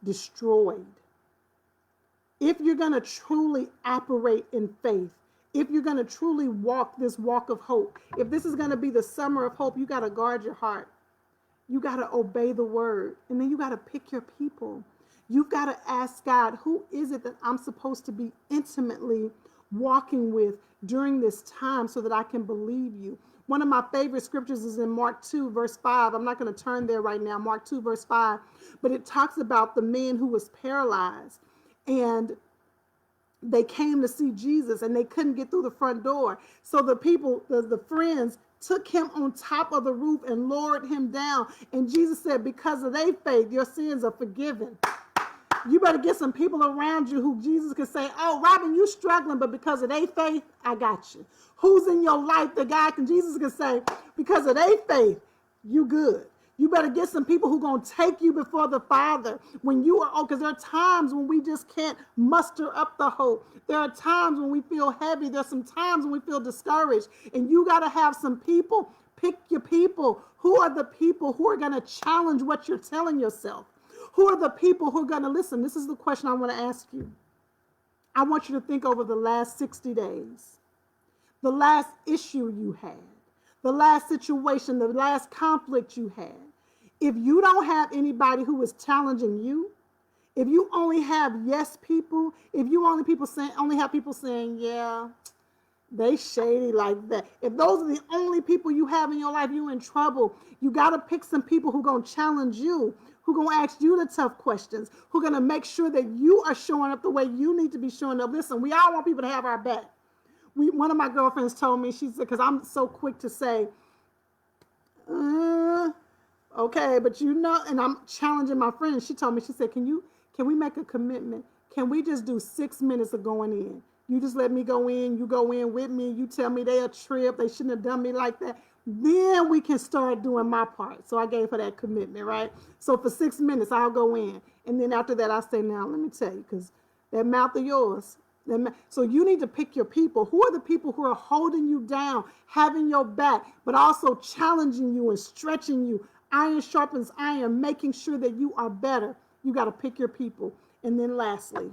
destroyed. If you're going to truly operate in faith, if you're going to truly walk this walk of hope, if this is going to be the summer of hope, you got to guard your heart. You got to obey the word. And then you got to pick your people. You've got to ask God, who is it that I'm supposed to be intimately walking with during this time so that I can believe you? One of my favorite scriptures is in Mark 2, verse 5. I'm not going to turn there right now. Mark 2, verse 5. But it talks about the man who was paralyzed. And they came to see Jesus and they couldn't get through the front door. So the people, the friends, took him on top of the roof and lowered him down. And Jesus said, because of their faith, your sins are forgiven. You better get some people around you who Jesus can say, oh, Robin, you struggling, but because of their faith, I got you. Who's in your life that God can, Jesus can say, because of their faith, you good. You better get some people who are going to take you before the Father when you are, because there are times when we just can't muster up the hope. There are times when we feel heavy. There's some times when we feel discouraged. And you got to have some people, pick your people. Who are the people who are going to challenge what you're telling yourself? Who are the people who are going to listen? This is the question I want to ask you. I want you to think over the last 60 days, the last issue you had, the last situation, the last conflict you had. If you don't have anybody who is challenging you, if you only have yes people, if you only have people saying, yeah, they shady like that. If those are the only people you have in your life, you're in trouble. You got to pick some people who are going to challenge you, who are going to ask you the tough questions, who are going to make sure that you are showing up the way you need to be showing up. Listen, we all want people to have our back. One of my girlfriends told me, she said, because I'm so quick to say, okay, but you know, and I'm challenging my friend. She told me, she said, can we make a commitment? Can we just do 6 minutes of going in? You just let me go in, you go in with me, you tell me they a trip, they shouldn't have done me like that. Then we can start doing my part. So I gave her that commitment, right? So for 6 minutes, I'll go in. And then after that, I say, now, let me tell you, because that mouth of yours. So you need to pick your people. Who are the people who are holding you down, having your back, but also challenging you and stretching you? Iron sharpens iron, making sure that you are better. You got to pick your people. And then lastly,